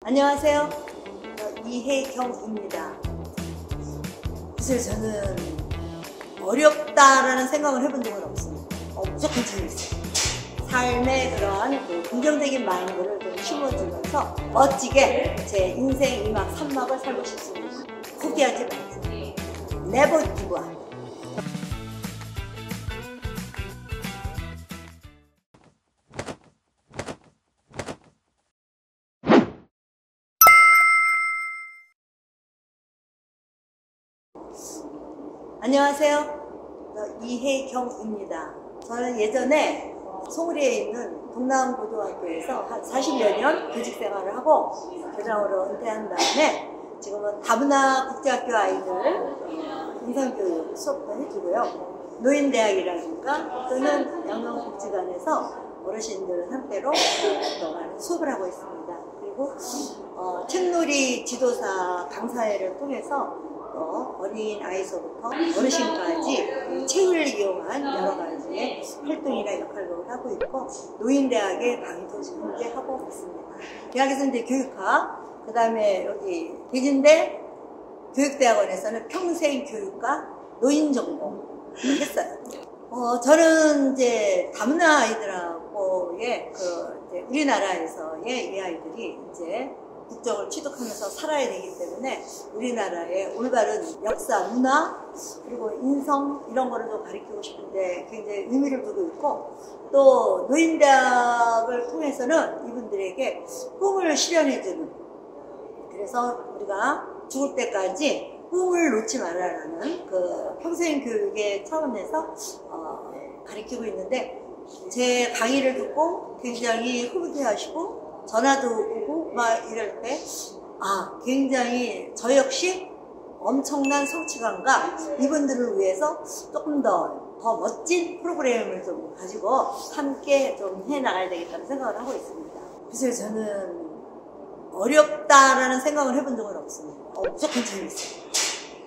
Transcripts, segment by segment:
안녕하세요. 이혜경입니다. 사실 저는 어렵다라는 생각을 해본 적은 없습니다. 무조건 재밌어요. 삶의 그러한 긍정적인 마인드를 좀 심어주면서 멋지게 제 인생 2막 3막을 살고 싶습니다. 포기하지 말지. Never give up. 안녕하세요. 이혜경입니다. 저는 예전에 송리에 있는 동남고등학교에서 한 40여 년 교직 생활을 하고 교장으로 은퇴한 다음에 지금은 다문화 국제학교 아이들 인성교육 수업도 해주고요. 노인대학이라든가 또는 양명복지관에서 어르신들 상대로 그동안 수업을 하고 있습니다. 그리고 책놀이 지도사 강사회를 통해서 어린 아이서부터 어르신까지 책을 이용한 여러 가지의 활동이나 역할을 하고 있고, 노인대학의 강의도 현재 하고 있습니다. 대학에서 이제 교육학, 그 다음에 여기 대진대 교육대학원에서는 평생교육과 노인전공을 했어요. 저는 이제 다문화 아이들하고의 우리나라에서의 이 아이들이 이제 국적을 취득하면서 살아야 되기 때문에 우리나라의 올바른 역사, 문화, 그리고 인성 이런 거를 좀 가르치고 싶은데 굉장히 의미를 두고 있고, 또 노인대학을 통해서는 이분들에게 꿈을 실현해주는, 그래서 우리가 죽을 때까지 꿈을 놓지 말아라는 그 평생교육의 차원에서 가르치고 있는데, 제 강의를 듣고 굉장히 흐뭇해하시고 전화도 오고 막 이럴 때 굉장히 저 역시 엄청난 성취감과 이분들을 위해서 조금 더 멋진 프로그램을 좀 가지고 함께 좀 해나가야 되겠다는 생각을 하고 있습니다. 그래서 저는 어렵다라는 생각을 해본 적은 없습니다. 무조건 재밌어요.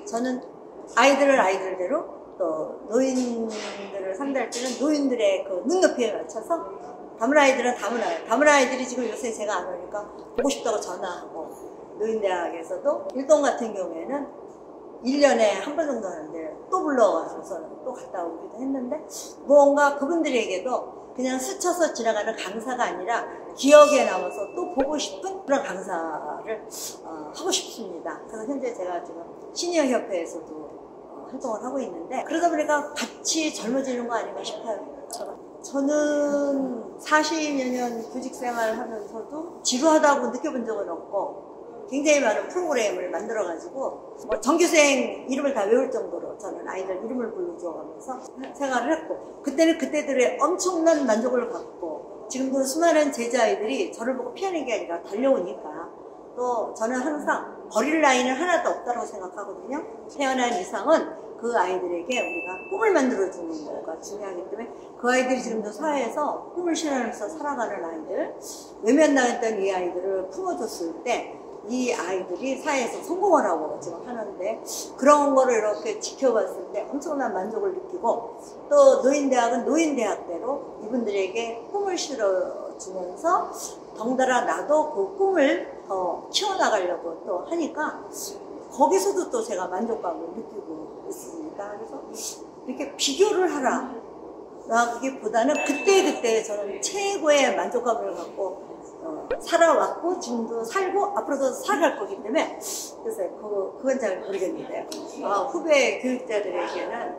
저는 아이들을 아이들대로, 또 노인들을 상대할 때는 노인들의 그 눈높이에 맞춰서, 다문화 아이들은 다문화 아이들이 지금 요새 제가 안 오니까 보고 싶다고 전화하고, 노인대학에서도 일동 같은 경우에는 1년에 한 번 정도 하는데 또 불러와서 또 갔다 오기도 했는데, 뭔가 그분들에게도 그냥 스쳐서 지나가는 강사가 아니라 기억에 남아서 또 보고 싶은 그런 강사를 하고 싶습니다. 그래서 현재 제가 지금 시니어협회에서도 활동을 하고 있는데, 그러다 보니까 같이 젊어지는 거 아닌가 싶어요. 저는 40여 년 교직 생활을 하면서도 지루하다고 느껴본 적은 없고, 굉장히 많은 프로그램을 만들어 가지고 전교생 이름을 다 외울 정도로 저는 아이들 이름을 불러주어가면서 생활을 했고, 그때는 그때들의 엄청난 만족을 받고, 지금도 수많은 제자아이들이 저를 보고 피하는 게 아니라 달려오니까, 또 저는 항상 버릴 라인은 하나도 없다고 생각하거든요. 태어난 이상은 그 아이들에게 우리가 꿈을 만들어주는 거가 중요하기 때문에, 그 아이들이 지금도 사회에서 꿈을 실현하면서 살아가는 아이들, 외면당했던 이 아이들을 품어줬을 때 이 아이들이 사회에서 성공을 하고 지금 하는데, 그런 거를 이렇게 지켜봤을 때 엄청난 만족을 느끼고, 또 노인대학은 노인대학대로 이분들에게 꿈을 실어주면서 덩달아 나도 그 꿈을 더 키워나가려고 또 하니까, 거기서도 또 제가 만족감을 느끼고 있습니다. 그래서 이렇게 비교를 하라 라기보다는 그때그때 저는 최고의 만족감을 갖고 살아왔고, 지금도 살고 앞으로도 살아갈 거기 때문에, 그래서 그건 잘 모르겠는데요. 후배 교육자들에게는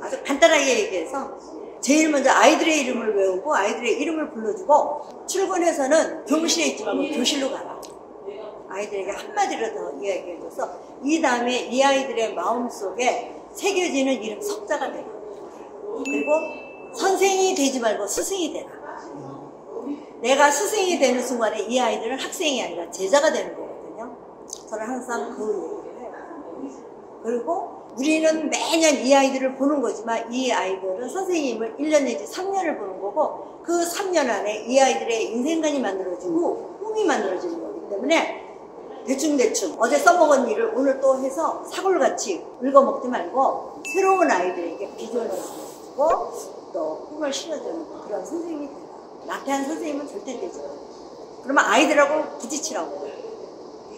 아주 간단하게 얘기해서, 제일 먼저 아이들의 이름을 외우고 아이들의 이름을 불러주고, 출근해서는 교무실에 있지 말고 교실로 가라. 아이들에게 한마디로 더 이야기해줘서, 이 다음에 이 아이들의 마음속에 새겨지는 이름 석자가 되라. 그리고 선생이 되지 말고 스승이 되라. 내가 스승이 되는 순간에 이 아이들은 학생이 아니라 제자가 되는 거거든요. 저는 항상 그 얘기를 해요. 그리고 우리는 매년 이 아이들을 보는 거지만, 이 아이들은 선생님을 1년 내지 3년을 보는 거고, 그 3년 안에 이 아이들의 인생관이 만들어지고 꿈이 만들어지는 거기 때문에, 대충대충 어제 써먹은 일을 오늘 또 해서 사골같이 긁어먹지 말고, 새로운 아이들에게 비전을 주고 또 꿈을 실어주는 그런 선생님이 된다. 나태한 선생님은 절대 되지 않아요. 그러면 아이들하고 부딪히라고.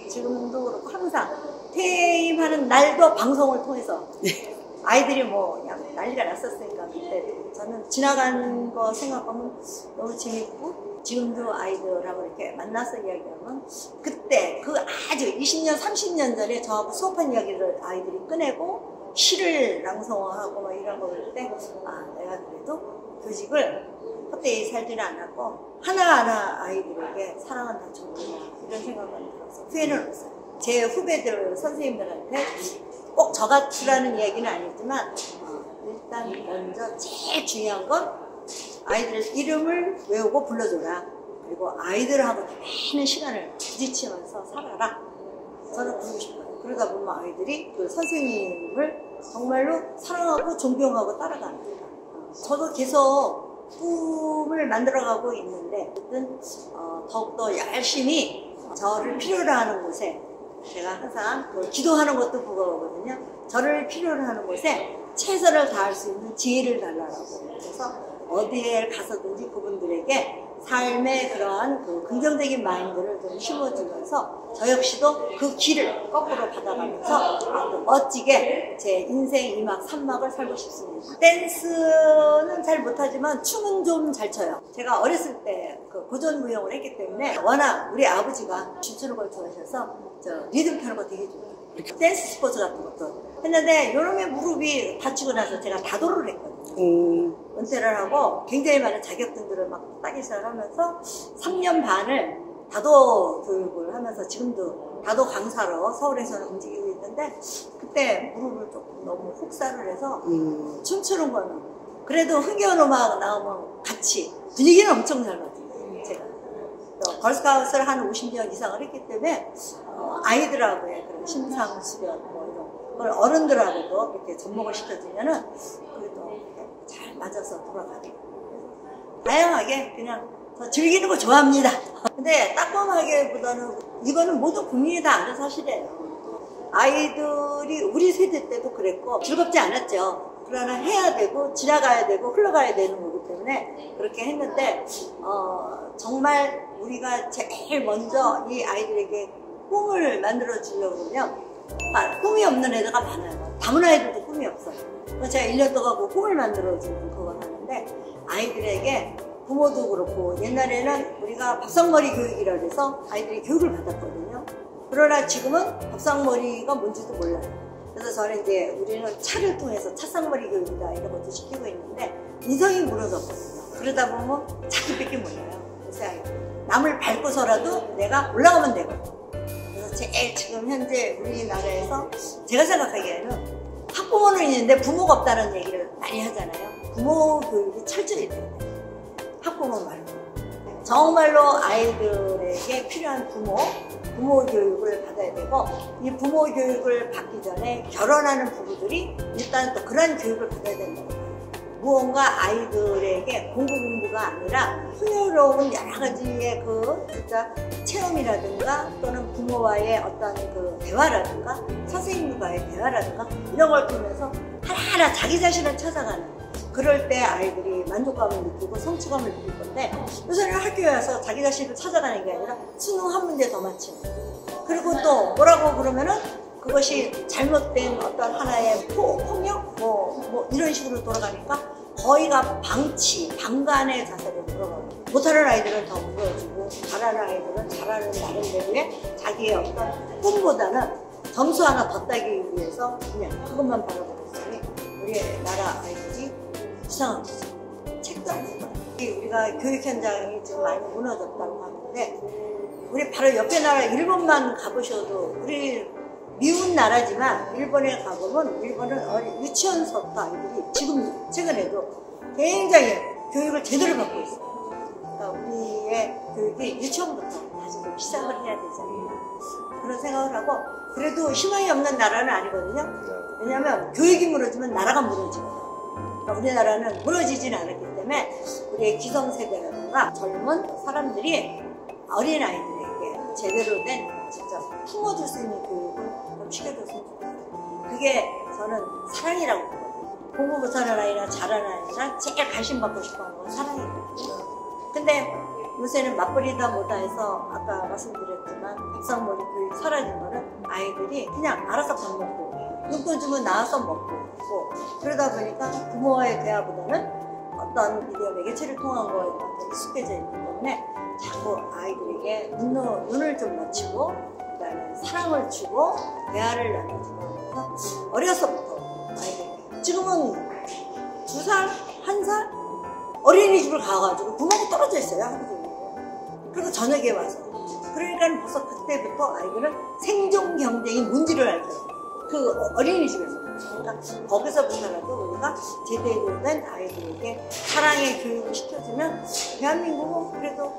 지금도 그렇고 항상 퇴임하는 날도 방송을 통해서 아이들이 뭐 그냥 난리가 났었으니까 그때 저는 지나간 거 생각하면 너무 재밌고 지금도 아이들하고 이렇게 만나서 이야기하면 그때 그 아주 20년 30년 전에 저하고 수업한 이야기를 아이들이 꺼내고 시를 낭송하고 막 이런 거 볼 때 아 내가 그래도 교직을 헛되이 살지는 않았고 하나하나 아이들에게 사랑한다 전부다 이런 생각만 들어서 후회는 없어요. 제 후배들 선생님들한테 꼭 저같이라는 이야기는 아니지만 일단 먼저 제일 중요한 건 아이들 이름을 외우고 불러줘라. 그리고 아이들하고 많은 시간을 부딪히면서 살아라. 저는 그러고 싶어요. 그러다 보면 아이들이 그 선생님을 정말로 사랑하고 존경하고 따라갑니다. 저도 계속 꿈을 만들어가고 있는데 더욱더 열심히 저를 필요로 하는 곳에 제가 항상 기도하는 것도 그거거든요. 저를 필요로 하는 곳에 최선을 다할 수 있는 지혜를 달라고. 그래서 어디에 가서든지 그분들에게 삶의 그러한 그 긍정적인 마인드를 좀 심어주면서 저 역시도 그 길을 거꾸로 받아가면서 아주 멋지게 제 인생 2막 3막을 살고 싶습니다. 댄스는 잘 못하지만 춤은 좀 잘 춰요. 제가 어렸을 때 그 고전무용을 했기 때문에 워낙 우리 아버지가 춤추는 걸 좋아하셔서 저 리듬 타는 거 되게 좋아해요. 댄스 스포츠 같은 것도 했는데 요놈의 무릎이 다치고 나서 제가 다도를 했거든요. 은퇴를 하고 굉장히 많은 자격증들을 막 따기 시작하면서 3년 반을 다도 교육을 하면서 지금도 다도 강사로 서울에서는 움직이고 있는데 그때 무릎을 조금 너무 혹사를 해서 춤추는 거는 그래도 흥겨운 음악 나오면 같이 분위기는 엄청 잘 맞아요. 제가 걸스카우트를 한 50년 이상을 했기 때문에 아이들하고의 그런 심상수련 뭐 이런 걸 어른들하고도 이렇게 접목을 시켜주면은 그래도 잘 맞아서 돌아가게. 다양하게 그냥 더 즐기는 거 좋아합니다. 근데 따끔하게보다는 이거는 모든 국민이 다 아는 사실이에요. 아이들이 우리 세대 때도 그랬고 즐겁지 않았죠. 그러나 해야 되고 지나가야 되고 흘러가야 되는 거기 때문에 그렇게 했는데 정말 우리가 제일 먼저 이 아이들에게 꿈을 만들어 주려고 그러면 꿈이 없는 애들가 많아요. 다문화 아이들도 꿈이 없어요. 제가 1년 동안 그 꿈을 만들어주는 그걸 하는데 아이들에게 부모도 그렇고 옛날에는 우리가 밥상머리 교육이라고 해서 아이들이 교육을 받았거든요. 그러나 지금은 밥상머리가 뭔지도 몰라요. 그래서 저는 이제 우리는 차를 통해서 차상머리 교육이다 이런 것도 시키고 있는데 인성이 무너졌거든요. 그러다 보면 자기밖에 몰라요. 그래서 남을 밟고서라도 내가 올라가면 되거든요. 그래서 제일 지금 현재 우리나라에서 제가 생각하기에는 학부모는 있는데 부모가 없다는 얘기를 많이 하잖아요. 부모 교육이 철저히 돼야 돼요. 학부모 말고. 정말로 아이들에게 필요한 부모 교육을 받아야 되고 이 부모 교육을 받기 전에 결혼하는 부부들이 일단 또 그런 교육을 받아야 된다고 봐요. 무언가 아이들에게 공부가 아니라 풍요로운 여러 가지의 그 진짜 체험이라든가 또는 부모와의 어떤 그 대화라든가 선생님과의 대화라든가 이런 걸 통해서 하나하나 자기 자신을 찾아가는 그럴 때 아이들이 만족감을 느끼고 성취감을 느낄 건데 요새는 학교에 와서 자기 자신을 찾아가는 게 아니라 수능 한 문제 더 맞히는 그리고 또 뭐라고 그러면은 그것이 잘못된 어떤 하나의 폭력 뭐 이런 식으로 돌아가니까 거의가 방관의 자세로 돌아가고 못하는 아이들은 더 물어주고 잘하는 아이들은 잘하는 나름대로의 자기의 어떤 꿈보다는 점수 하나 더 따기 위해서 그냥 그것만 바라보고 있으니 우리나라 아이들이 이상한 거죠. 책도 안 읽어요. 우리가 교육 현장이 지금 많이 무너졌다고 하는데 우리 바로 옆에 나라 일본만 가보셔도 우리 미운 나라지만 일본에 가보면 일본은 유치원서부터 아이들이 지금 최근에도 굉장히 교육을 제대로 받고 있어요. 그러니까 우리의 교육이 유치원부터 다시 좀 시작을 해야 되잖아요. 그런 생각을 하고 그래도 희망이 없는 나라는 아니거든요. 왜냐하면 교육이 무너지면 나라가 무너지거든요. 그러니까 우리나라는 무너지진 않았기 때문에 우리의 기성세대라든가 젊은 사람들이 어린아이들에게 제대로 된 진짜 품어줄 수 있는 교육을 좀 시켜줬으면 좋겠어요. 그게 저는 사랑이라고 보거든요. 공부 못하는 아이나 잘하는 아이나 제일 관심 받고 싶어 하는 건 사랑이거든요. 근데 요새는 맞벌이다 뭐다 해서 아까 말씀드렸지만 밥상머리 교육 사라진 거는 아이들이 그냥 알아서 밥 먹고 용돈 주면 나와서 먹고 뭐 그러다 보니까 부모와의 대화보다는 어떤 미디어 매개체를 통한 거에 익숙해져 있기 때문에 자꾸 아이들에게 눈을 좀 맞추고 그다음에 사랑을 주고 대화를 나눠주고 하면서 어려서부터 아이들 지금은 2살? 1살? 어린이집을 가가지고 부모가 떨어져 있어요 하루 종일. 그리고 저녁에 와서 그러니까 벌써 그때부터 아이들은 생존 경쟁이 뭔지를 알더라고요. 그 어린이집에서. 그러니까 거기서부터라도 우리가 제대로 된 아이들에게 사랑의 교육을 시켜주면 대한민국은 그래도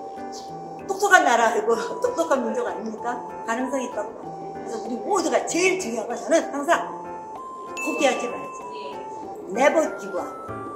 똑똑한 나라이고 똑똑한 민족 아닙니까? 가능성이 있다고 봐요. 그래서 우리 모두가 제일 중요한 건 저는 항상 포기하지 말자. Never give up.